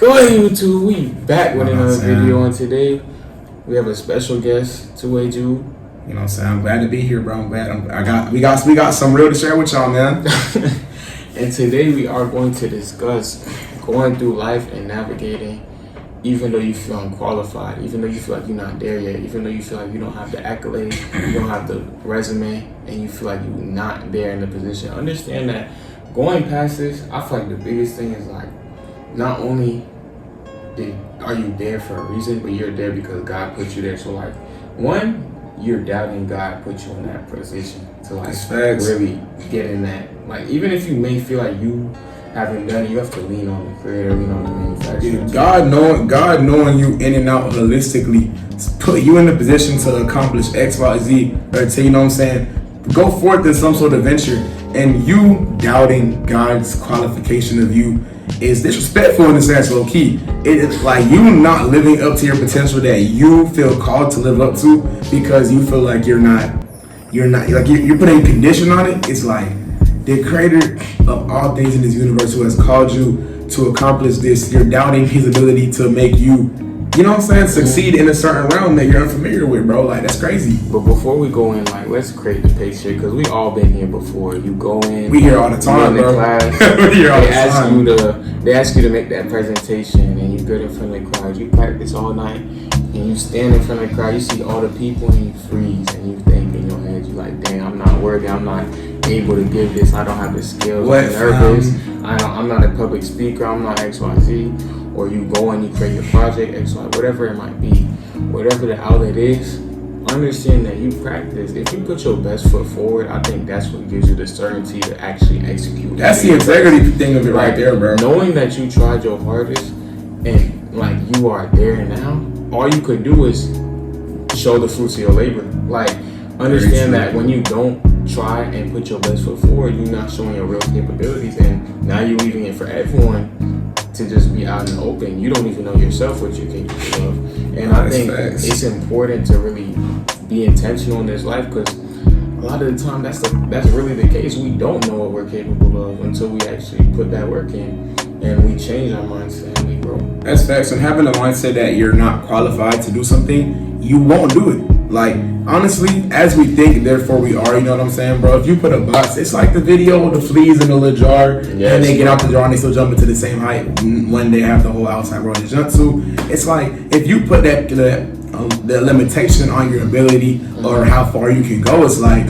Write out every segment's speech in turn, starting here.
Boy, YouTube, we back with another video, and today we have a special guest, 2way.Jude. You know what I'm saying? I'm glad to be here, bro. I'm glad. We got some real to share with y'all, man. And today we are going to discuss going through life and navigating, even though you feel unqualified, even though you feel like you're not there yet, even though you feel like you don't have the accolades, you don't have the resume, and you feel like you're not there in the position. Understand that going past this, I feel like the biggest thing is like, not only are you there for a reason, but you're there because God put you there. So like, one, you're doubting God put you in that position to like really get in that. Like, even if you may feel like you haven't done it, you have to lean on the creator, lean on the manufacturer. Dude, God knowing you in and out holistically, put you in the position to accomplish X, Y, Z, or to, you know what I'm saying, go forth in some sort of venture, and you doubting God's qualification of you is disrespectful in a sense, low key. It's like you not living up to your potential that you feel called to live up to because you feel like you're not like you're putting condition on it. It's like the creator of all things in this universe who has called you to accomplish this, you're doubting his ability to make you, you know what I'm saying, succeed in a certain realm that you're unfamiliar with, bro. Like, that's crazy. But before we go in, like, let's create the picture, because we all been here before. You go in, we here all the time, bro. Class, we here all the time. They ask you to make that presentation, and you get in front of the crowd. You practice all night, and you stand in front of the crowd. You see all the people, and you freeze, and you think in your head, you like, dang, I'm not worthy. I'm not able to give this. I don't have the skills. I'm nervous. I'm not a public speaker. I'm not X, Y, Z. Or you go and you create your project, X, Y, whatever it might be, whatever the outlet is, understand that you practice. If you put your best foot forward, I think that's what gives you the certainty to actually execute. That's the integrity thing of it right there, bro. Knowing that you tried your hardest and like you are there now, all you could do is show the fruits of your labor. Like, understand that when you don't try and put your best foot forward, you're not showing your real capabilities, and now you're leaving it for everyone to just be out in the open. You don't even know yourself what you're capable of. And I think it's important to really be intentional in this life, because a lot of the time that's really the case. We don't know what we're capable of until we actually put that work in and we change our mindset and we grow. That's facts. And having the mindset that you're not qualified to do something, you won't do it. Like, honestly, as we think, therefore we are, you know what I'm saying, bro? If you put a box, it's like the video with the fleas in the little jar, and they get out the jar and they still jump into the same height when they have the whole outside world to jump to. It's like, if you put that the limitation on your ability or how far you can go, it's like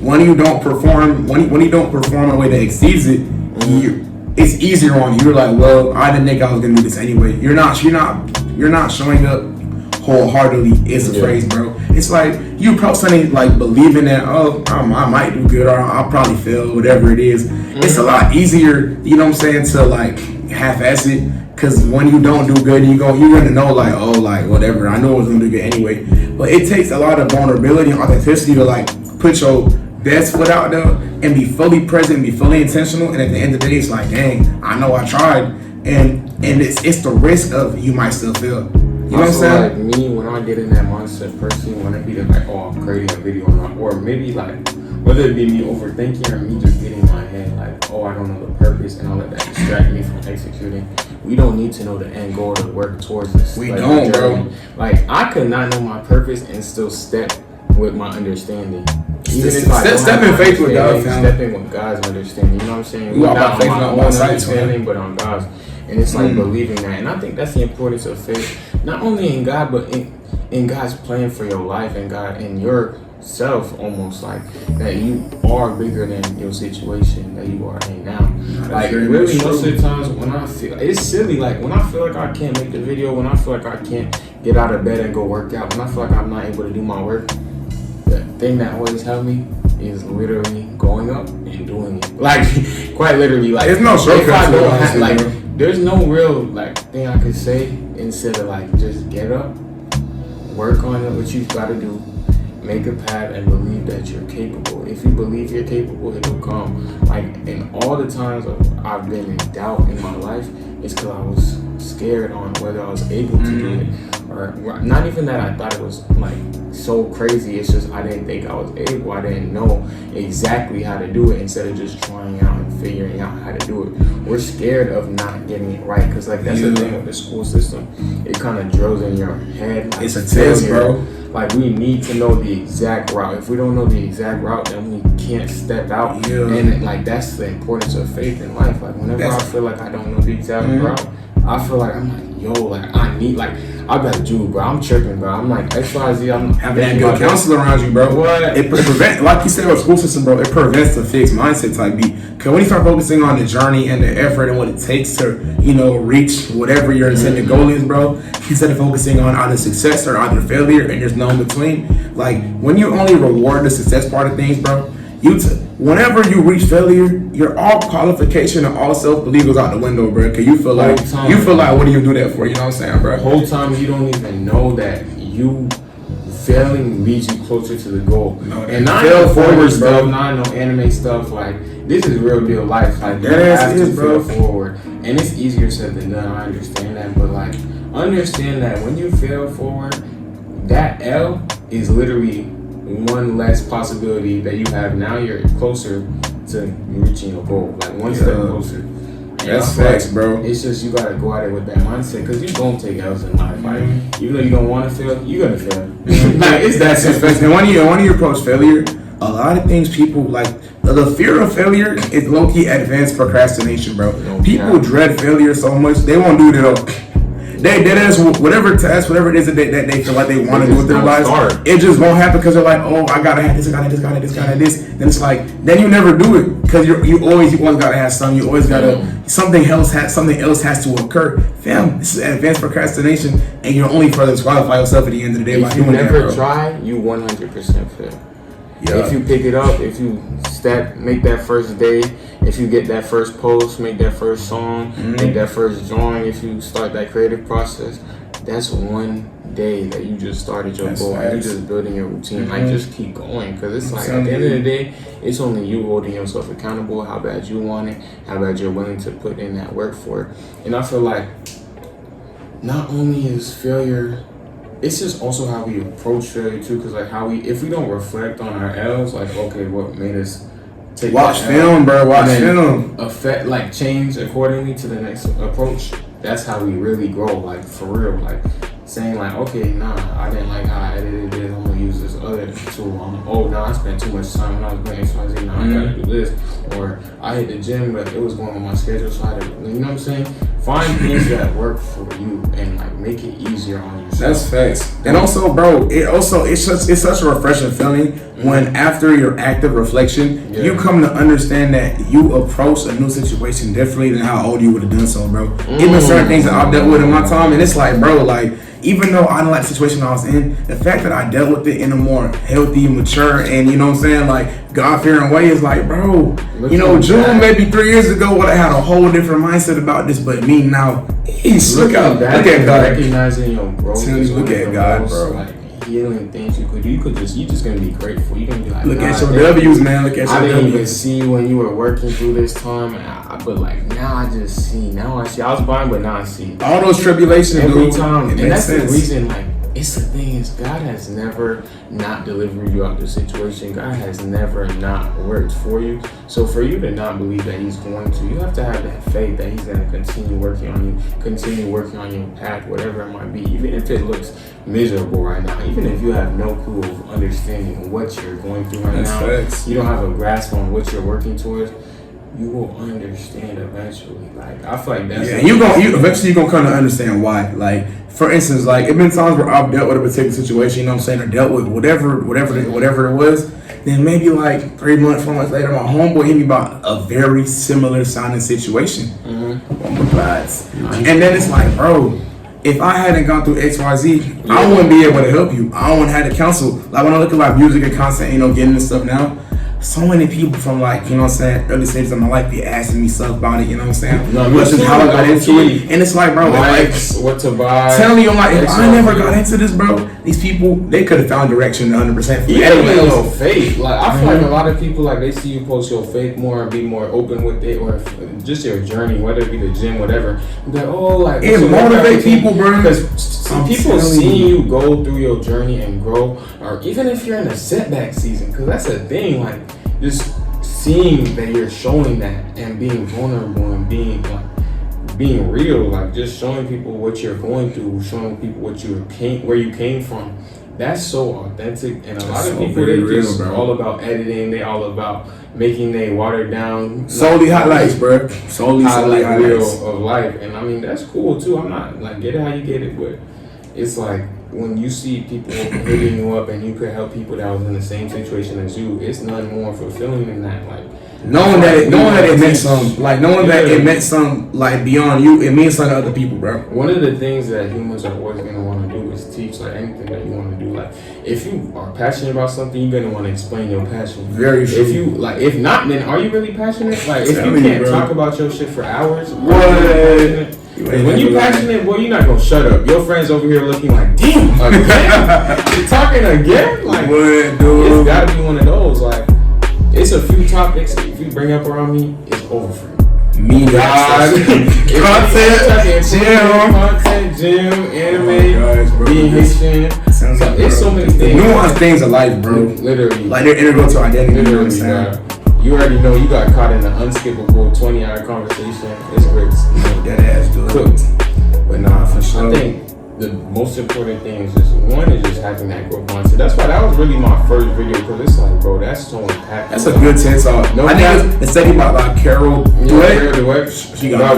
when you don't perform in a way that exceeds it, it's easier on you. You're like, well, I didn't think I was gonna do this anyway. You're not showing up wholeheartedly is a phrase, bro. It's like you approach something like believing that, oh, I might do good or I'll probably fail, whatever it is. It's a lot easier, you know what I'm saying, to like half-ass it, because when you don't do good, you're gonna know like, oh, like whatever, I know I was gonna do good anyway. But it takes a lot of vulnerability and authenticity to like put your best foot out there and be fully present, be fully intentional. And at the end of the day, it's like, dang, I know I tried, and it's the risk of you might still fail. You know what I'm saying? Like me, when I get in that mindset personally, when I be like, oh, I'm creating a video or maybe like, whether it be me overthinking or me just getting in my head like, oh, I don't know the purpose, and I'll let that distract me from executing. We don't need to know the end goal to work towards this. We don't, bro. Like, I could not know my purpose and still step with my understanding. Even if I step in faith with God, stepping with God's understanding. You know what I'm saying? We not faith, on my not own understanding, but on God's. And it's like believing that. And I think that's the importance of faith, not only in God, but in God's plan for your life and God in yourself, almost like that you are bigger than your situation that you are in now. Like, really, most of the times when I feel, it's silly, like when I feel like I can't make the video, when I feel like I can't get out of bed and go work out, when I feel like I'm not able to do my work, the thing that always helps me is literally going up and doing it. Like, quite literally, like, there's no shortcut to it, like, there's no real like thing I could say instead of like just get up, work on it, what you've got to do, make a path, and believe that you're capable. If you believe you're capable, it will come. Like, in all the times I've been in doubt in my life, it's because I was scared on whether I was able to do it or or not even that I thought it was like so crazy. It's just I didn't think I was able. I didn't know exactly how to do it. Instead of just trying out and figuring out how to do it, we're scared of not getting it right because like that's the thing with the school system. It kind of drills in your head. Like, it's a test, bro. Like we need to know the exact route. If we don't know the exact route, then we can't step out. And like that's the importance of faith in life. Like whenever I feel like I don't know the exact route, I feel like I'm like, yo, like I need, like I bet Jude, bro. I'm tripping, bro. I'm like XYZ. I'm having that good counselor around you, bro. What? It prevent, like you said about school system, bro. It prevents the fixed mindset type beat. Cause when you start focusing on the journey and the effort and what it takes to, you know, reach whatever your intended goal is, bro, instead of focusing on either success or either failure and there's no in between. Like when you only reward the success part of things, bro, whenever you reach failure, your all qualification and all self-belief goes out the window, bro. Cause you feel like what do you do that for? You know what I'm saying, bro? The whole time you don't even know that you failing leads you closer to the goal. No, and not no forward stuff, not no anime stuff. Like this is real deal life. Like you have to fail forward, and it's easier said than done. I understand that, but like understand that when you fail forward, that L is literally one less possibility that you have. Now you're closer to reaching your goal, like one step closer. That's facts, bro. It's just you gotta go at it with that mindset because you don't take L's in life. Like even though you don't want to fail, you're gonna fail. Like it's that simple. And when you approach failure, a lot of things people like the fear of failure is low key advanced procrastination, bro. People dread failure so much they won't do it at all. They whatever task, whatever it is that they feel like they want to do with their lives, it just won't happen because they're like, oh, I gotta have this, I gotta have this. Then it's like, then you never do it because you always gotta have something. You always gotta something else has to occur. Fam, this is advanced procrastination, and you're only further disqualify yourself at the end of the day by doing that. If you never try, you 100% fail. Yeah. If you pick it up, if you make that first day, if you get that first post, make that first song, make that first drawing, if you start that creative process, that's one day that you just started your goal. You're just building your routine. Like, just keep going. Because it's like, at the end of the day, it's only you holding yourself accountable, how bad you want it, how bad you're willing to put in that work for it. And I feel like not only is failure, it's just also how we approach failure too, because like if we don't reflect on our L's, like okay, what made us take watch film, bro, watch film, affect like change accordingly to the next approach. That's how we really grow, like for real. Like saying like, okay, nah, I didn't like how I edited this, I'm gonna use this other tool. I spent too much time when I was doing XYZ, now I gotta do this. Or I hit the gym, but it was going on my schedule, so I had to, you know what I'm saying? Find things that work for you and like make it easier on yourself. That's facts. And also, bro, it's such a refreshing feeling when after your active reflection, you come to understand that you approach a new situation differently than how old you would have done so, bro. Even certain things that I've dealt with in my time, and it's like, bro, like, even though I don't like the situation I was in, the fact that I dealt with it in a more healthy, mature, and you know what I'm saying, like God-fearing way is like, bro, June maybe 3 years ago would have had a whole different mindset about this, but me now, look at God, recognizing your growth. Look at God, bro. Like, healing things you just gonna be grateful. You're gonna be like, look at your W's, man. Look at your W's. I didn't even see when you were working through this time, but like now I just see. Now I see. I was blind, but now I see. All those tribulations every time, and that's the reason. Like, it's the thing is, God has never not delivered you out of the situation. God has never not worked for you. So for you to not believe that He's going to, you have to have that faith that He's going to continue working on you, continue working on your path, whatever it might be, even if it looks miserable right now, even if you have no clue of understanding what you're going through right now, you don't have a grasp on what you're working towards. You will understand eventually. Like, I feel like that's eventually you're gonna come to understand why. Like, for instance, like it's been times where I've dealt with a particular situation, you know what I'm saying, or dealt with whatever it was. Then maybe like 3 months, 4 months later, my homeboy hit me about a very similar sounding situation. And then it's like, bro, if I hadn't gone through XYZ, I wouldn't be able to help you. I wouldn't have the counsel. Like when I look at like music and content, getting this stuff now, so many people from like, you know what I'm saying, early stages of my life be asking me stuff about it, you know what I'm saying? No, Which is how I got into it. And it's like, bro, like, what to buy. Telling you, I'm like, if I never got into this, bro, these people, they could have found direction 100% for me. Yeah, your faith. Like, I feel like a lot of people, like, they see you post your faith more and be more open with it, or just your journey, whether it be the gym, whatever. They're, oh, like, it motivate people, bro. Because people seeing you go through your journey and grow, or even if you're in a setback season, because that's a thing, like, just seeing that you're showing that and being vulnerable and being real, like just showing people what you're going through, showing people where you came from. That's so authentic, and a lot of people they just all about editing. They all about making they watered down solely highlights, bro. Solely highlights real of life, and I mean that's cool too. I'm not like get it how you get it, but it's like when you see people hitting you up and you could help people that was in the same situation as you, it's none more fulfilling than that. Like knowing that it meant something, like knowing that it meant something like beyond you, it means something to other people, bro. One of the things that humans are always gonna want to do is teach, like anything that you want to do. Like if you are passionate about something, you're gonna want to explain your passion. Very true. If you like, if not, then are you really passionate? Like if you can't talk about your shit for hours, what? When you passionate, boy, you're not gonna shut up. Your friends over here looking like, damn, again? You're talking again? Like, what, dude? It's gotta be one of those. Like, it's a few topics. If you bring up around me, it's over for me. Content, gym, anime, being Haitian. There's so many things. Nuanced things of life, bro. Literally. Like they're integral to identity. You know what I'm saying? You already know you got caught in an unskippable 20-hour conversation. It's great. That ass, dude. Cooked. But nah, for sure. I think the most important thing is just having that growth mindset. That's why that was really my first video, because it's like, bro, that's so impactful. That's a good TED Talk. No, I think it's study about like Carol Dweck.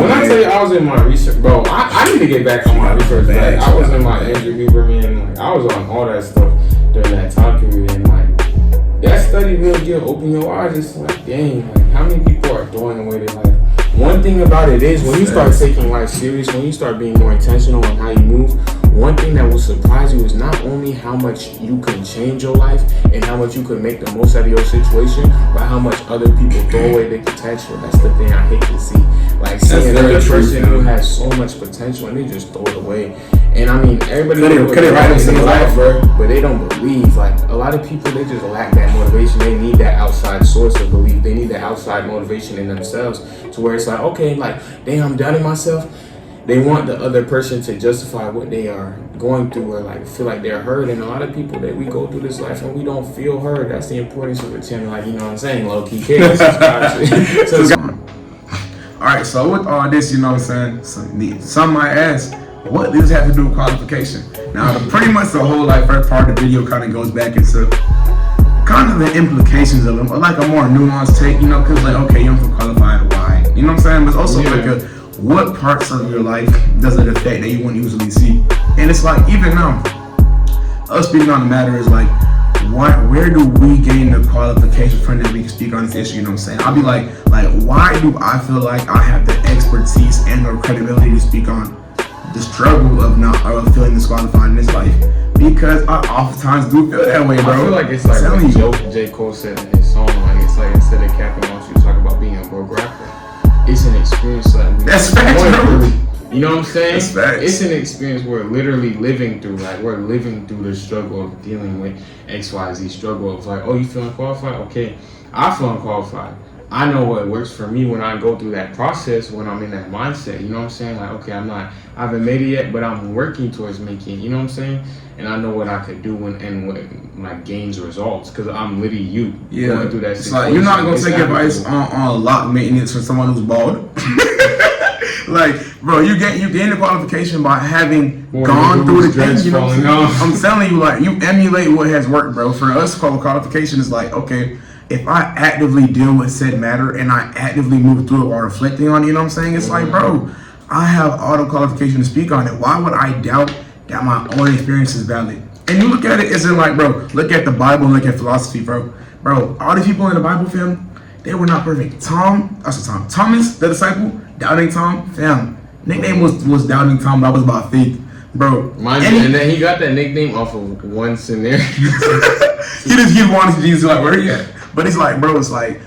When I tell you I was in my research, bro, I need to get back on my research. Like, I was in my Andrew Huberman, like I was on all that stuff during that time period, and like that study really open your eyes. It's like, dang, like how many people are throwing away their life? One thing about it is when you start taking life serious, when you start being more intentional on how you move, one thing that will surprise you is not only how much you can change your life and how much you can make the most out of your situation, but how much other people throw away their potential. That's the thing I hate to see. Like seeing another person who has so much potential and they just throw it away. And I mean, everybody could write themselves life, bro, but they don't believe. Like a lot of people, they just lack that motivation. They need that outside source of belief. They need that outside motivation in themselves, to where it's like, okay, like, damn, I'm doubting myself. They want the other person to justify what they are going through, or like feel like they're heard. And a lot of people that we go through this life and we don't feel heard. That's the importance of a channel, like, you know what I'm saying, low key kids. All right, so with all this, you know what I'm saying, some might ask, what does this have to do with qualification? Now, pretty much the whole like first part of the video kind of goes back into kind of the implications of them, or like a more nuanced take, you know, because like, okay, you don't feel qualified, why? You know what I'm saying? But it's also like what parts of your life does it affect that you wouldn't usually see? And it's like, even now, us speaking on the matter is like, where do we gain the qualification from that we can speak on this issue? You know what I'm saying? I'll be like, why do I feel like I have the expertise and the credibility to speak on the struggle of feeling disqualified in this life? Because I oftentimes do feel that way, bro. I feel like it's like what J. Cole said in his song, like it's like instead of capping, I want you to talk about being a broke rapper. It's an experience that we That's facts, bro. You know what I'm saying? That's facts. It's an experience we're literally living through. Like we're living through the struggle of dealing with XYZ struggle of like, oh, you feel unqualified? Okay, I feel unqualified. I know what works for me when I go through that process, when I'm in that mindset. You know what I'm saying? Like, okay, I haven't made it yet, but I'm working towards making it. You know what I'm saying? And I know what I could do what like gains results, because I'm literally going through that situation. Like, you're not gonna take advice on lock maintenance from someone who's bald. Like, bro, you gain the qualification by having gone through the thing. You know what I'm telling you, like, you emulate what has worked, bro. For us, qualification is like, okay, if I actively deal with said matter and I actively move through it while reflecting on it, you know what I'm saying? It's like, bro, I have all the qualification to speak on it. Why would I doubt that my own experience is valid? And you look at it, it's in like, bro, look at the Bible and look at philosophy, bro. Bro, all these people in the Bible, fam, they were not perfect. Thomas, the disciple, doubting Tom, fam, nickname was doubting Tom, that was about faith, bro. And then he got that nickname off of one scenario. he wanted Jesus, like, where he at? But it's like, bro, it's like